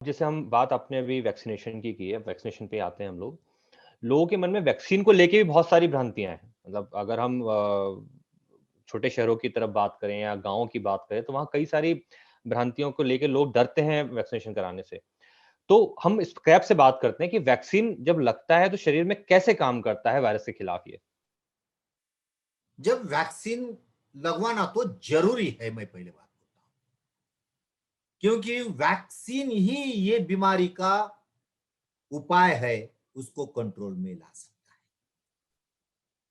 जैसे हम बात आपने अभी वैक्सीनेशन की है, वैक्सीनेशन पे आते हैं हम लोग। लोगों के मन में वैक्सीन को लेके भी बहुत सारी भ्रांतियाँ हैं। मतलब अगर हम छोटे शहरों की तरफ बात करें या गाँव की बात करें, तो वहाँ कई सारी भ्रांतियों को लेके लोग डरते हैं वैक्सीनेशन कराने से। तो हम स्क्रैप से बात करते हैं कि वैक्सीन जब लगता है तो शरीर में कैसे काम करता है वायरस के खिलाफ ये? जब वैक्सीन लगवाना तो जरूरी है, मैं पहले बात करता हूं, क्योंकि वैक्सीन ही ये बीमारी का उपाय है, उसको कंट्रोल में ला सकता है।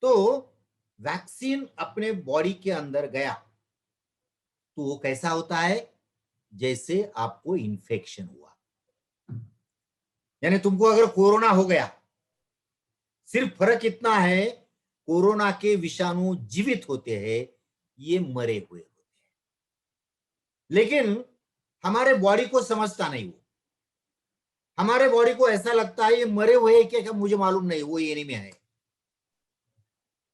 तो वैक्सीन अपने बॉडी के अंदर गया तो वो कैसा होता है, जैसे आपको इन्फेक्शन हुआ। यानी तुमको अगर कोरोना हो गया, सिर्फ फर्क इतना है, कोरोना के विषाणु जीवित होते हैं, ये मरे हुए होते हैं। लेकिन हमारे बॉडी को समझता नहीं वो। हमारे बॉडी को ऐसा लगता है ये मरे हुए हैं क्या, मुझे मालूम नहीं, वो एनीमी है।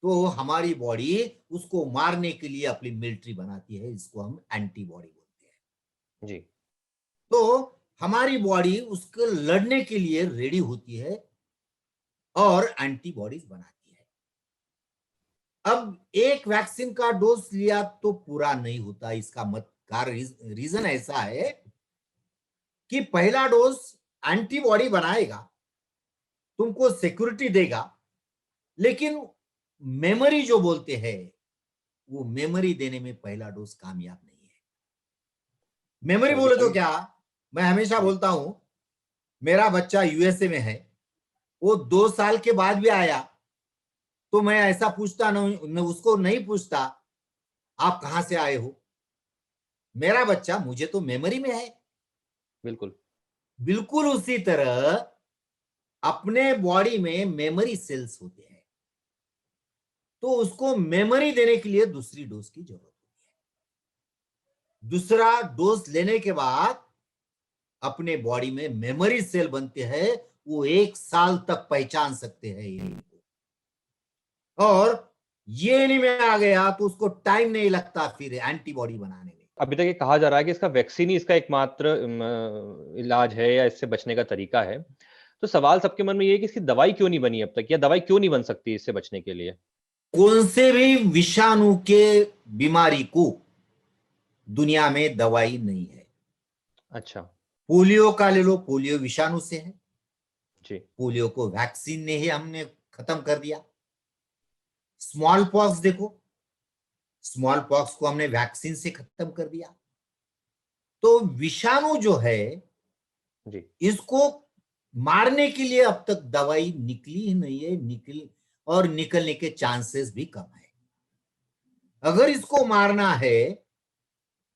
तो हमारी बॉडी उसको मारने के लिए अपनी मिलिट्री बनाती है, इसको हम एंटीबॉडी बोलते हैं। जी। तो हमारी बॉडी उसको लड़ने के लिए रेडी होती है और एंटीबॉडीज बनाती है। अब एक वैक्सीन का डोज लिया तो पूरा नहीं होता, इसका मत का रीजन ऐसा है कि पहला डोज एंटीबॉडी बनाएगा, तुमको सिक्योरिटी देगा, लेकिन मेमोरी जो बोलते हैं, वो मेमोरी देने में पहला डोज कामयाब नहीं है। मेमोरी बोले तो कभी-कभी क्या, मैं हमेशा जी, बोलता हूं, मेरा बच्चा यूएसए में है, वो 2 साल के बाद भी आया तो मैं ऐसा पूछता नहीं, उसको नहीं पूछता आप कहां से आए हो। मेरा बच्चा मुझे तो मेमोरी में है। बिल्कुल। बिल्कुल उसी तरह अपने बॉडी में मेमोरी सेल्स होते हैं, तो उसको मेमोरी देने के लिए दूसरी डोज की जरूरत होती है। दूसरा डोज लेने के बाद अपने बॉडी में मेमोरी सेल बनते हैं, वो 1 साल तक पहचान सकते हैं एनिमी को। और ये एनिमी आ गया तो उसको टाइम नहीं लगता फिर एंटीबॉडी बनाने में। अभी तक ये कहा जा रहा है कि इसका वैक्सीन ही इसका एकमात्र इलाज है या इससे बचने का तरीका है। तो सवाल सबके मन में ये है कि इसकी दवाई क्यों नहीं बनी अब तक या दवाई क्यों नहीं बन सकती इससे बचने के लिए? कौन से भी विषाणु के बीमारी को दुनिया में दवाई नहीं है। अच्छा, पोलियो का ले लो, पोलियो विषाणु से है, जी। पोलियो को वैक्सीन ने ही हमने खत्म कर दिया। स्मॉल पॉक्स देखो, स्मॉल पॉक्स को हमने वैक्सीन से खत्म कर दिया। तो विषाणु जो है, जी, इसको मारने के लिए अब तक दवाई निकली ही नहीं है, और निकलने के चांसेस भी कम है। अगर इसको मारना है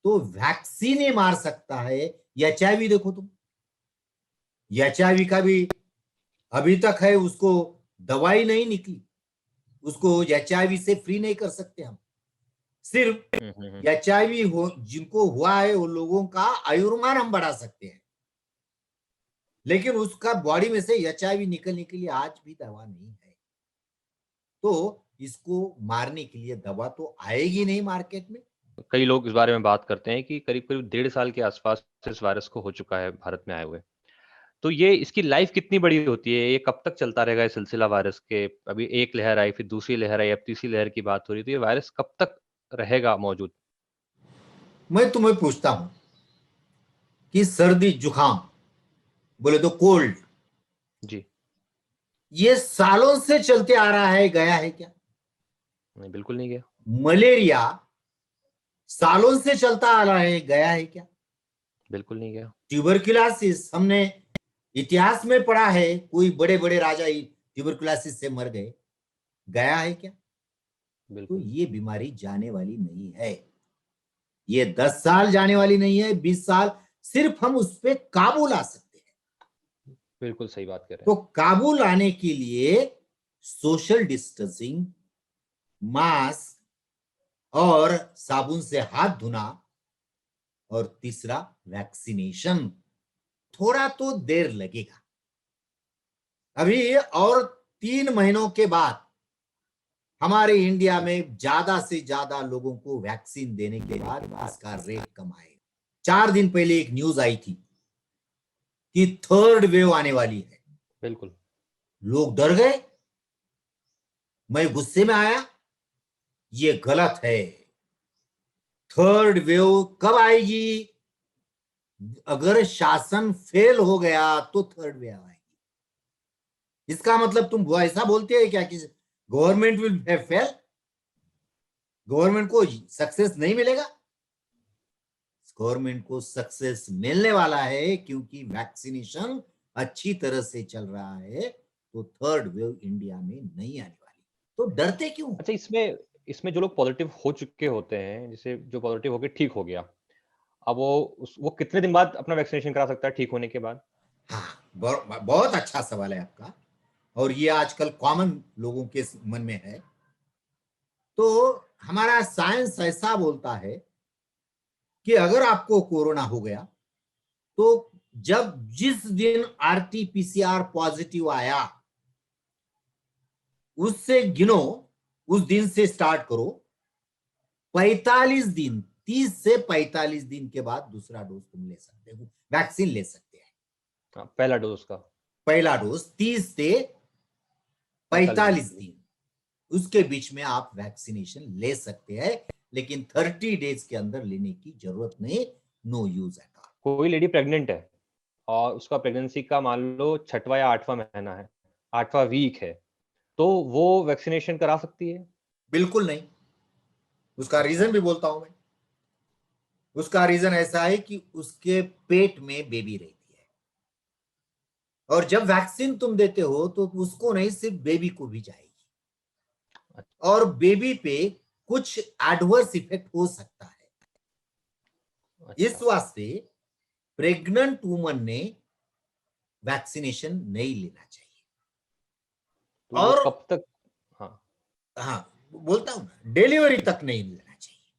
तो वैक्सीन ही मार सकता है। एचआईवी देखो तुम, एचआईवी का भी अभी तक है, उसको दवाई नहीं निकली, उसको एचआईवी से फ्री नहीं कर सकते हम। सिर्फ हुँ, हुँ, हुँ। एचआईवी हो जिनको हुआ है उन लोगों का आयुर्मान हम बढ़ा सकते हैं, लेकिन उसका बॉडी में से एचआईवी निकलने के लिए आज भी दवा नहीं है। तो इसको मारने के लिए दवा तो आएगी नहीं मार्केट में। कई लोग इस बारे में बात करते हैं कि करीब-करीब 1.5 साल के आसपास इस वायरस को हो चुका है भारत में आए हुए। तो ये इसकी लाइफ कितनी बड़ी होती है? ये कब तक चलता रहेगा ये सिलसिला वायरस के? अभी एक लहर आई, फिर दूसरी लहर आई, अब तीसरी लहर की बात हो रही है। तो ये वायरस कब तक रहेगा मौजूद? मैं तुम्हें पूछता हूं कि सर्दी जुकाम बोले तो कोल्ड, जी। ये सालों से चलते आ रहा है, गया है क्या? नहीं, बिल्कुल नहीं गया। मलेरिया सालों से चलता आ रहा है, गया है क्या? बिल्कुल नहीं गया। ट्यूबरकुलोसिस हमने इतिहास में पढ़ा है, कोई बड़े बड़े राजा ट्यूबरकुलोसिस से मर गए, गया है क्या? तो बिल्कुल नहीं। ये बीमारी जाने वाली नहीं है। ये 10 साल जाने वाली नहीं है, 20 साल, सिर्फ हम उस पर काबू ला सकते हैं। बिल्कुल सही बात कह रहे तो हैं। काबू लाने के लिए सोशल डिस्टेंसिंग, मास्क और साबुन से हाथ धोना, और तीसरा वैक्सीनेशन। थोड़ा तो देर लगेगा, अभी और 3 महीनों के बाद हमारे इंडिया में ज्यादा से ज्यादा लोगों को वैक्सीन देने के बाद इसका रेट कम आएगा। 4 दिन पहले एक न्यूज आई थी कि थर्ड वेव आने वाली है। बिल्कुल। लोग डर गए, मैं गुस्से में आया, ये गलत है। थर्ड वेव कब आएगी? अगर शासन फेल हो गया तो थर्ड वेव आएगी। इसका मतलब तुम ऐसा बोलते हैं क्या कि गवर्नमेंट विल फेल, गवर्नमेंट को सक्सेस नहीं मिलेगा? गवर्नमेंट को सक्सेस मिलने वाला है, क्योंकि वैक्सीनेशन अच्छी तरह से चल रहा है, तो थर्ड वेव इंडिया में नहीं आने वाली। तो डरते क्यों? अच्छा, इसमें इसमें जो लोग पॉजिटिव हो चुके होते हैं, जैसे जो पॉजिटिव होके ठीक हो गया, अब वो कितने दिन बाद अपना वैक्सीनेशन करा सकता है ठीक होने के बाद? हाँ, बहुत अच्छा सवाल है आपका, और ये आजकल कॉमन लोगों के मन में है। तो हमारा साइंस ऐसा बोलता है कि अगर आपको कोरोना हो गया, तो जिस दिन आरटीपीसीआर पॉजिटिव आया, उससे गिनो, उस दिन से स्टार्ट करो, 45 दिन, 30 से 45 दिन के बाद दूसरा डोज तुम ले सकते हो, वैक्सीन ले सकते हैं। हाँ, पहला डोज का पहला डोज 30 से 45 दिन, उसके बीच में आप वैक्सीनेशन ले सकते हैं, लेकिन 30 डेज के अंदर लेने की जरूरत नहीं। No use at all. कोई लेडी प्रेग्नेंट है और उसका प्रेगनेंसी का मान लो 6वां या 8वां महीना है, 8वां वीक है, तो वो वैक्सीनेशन करा सकती है? बिल्कुल नहीं। उसका अच्छा। रीजन भी बोलता हूं मैं। उसका रीजन ऐसा है कि उसके पेट में बेबी रहती है, और जब वैक्सीन तुम देते हो तो उसको नहीं, सिर्फ बेबी को भी जाएगी, अच्छा। और बेबी पे कुछ एडवर्स इफेक्ट हो सकता है। इस अच्छा। वास्ते प्रेग्नेंट वुमन ने वैक्सीनेशन नहीं लेना चाहिए। तो वो और कब तक? हाँ। हाँ, बोलता हूं ना, डिलीवरी तक नहीं लेना चाहिए।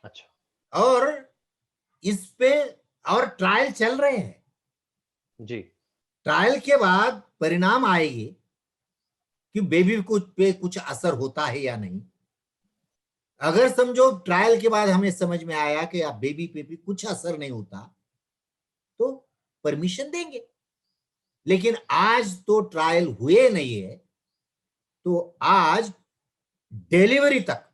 अच्छा। और इस पे और ट्रायल चल रहे हैं। जी। ट्रायल के बाद परिणाम आएंगे कि बेबी को पे कुछ असर होता है या नहीं। अगर समझो ट्रायल के बाद हमें समझ में आया कि आप बेबी पे भी कुछ असर नहीं होता, तो परमिशन देंगे। लेकिन आज तो ट्रायल हुए नहीं है, तो आज डिलीवरी तक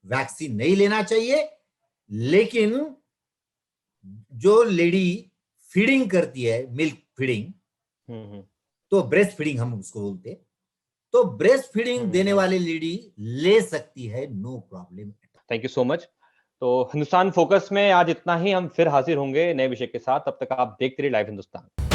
वैक्सीन नहीं लेना चाहिए। लेकिन जो लेडी फीडिंग करती है, मिल्क फीडिंग, हम्म। तो ब्रेस्ट फीडिंग हम उसको बोलते हैं, तो ब्रेस्ट फीडिंग देने हम्म। वाली लेडी ले सकती है, no problem. Thank you so much. तो हिंदुस्तान फोकस में आज इतना ही। हम फिर हाजिर होंगे नए विषय के साथ। तब तक आप देखते रहिए लाइव हिंदुस्तान।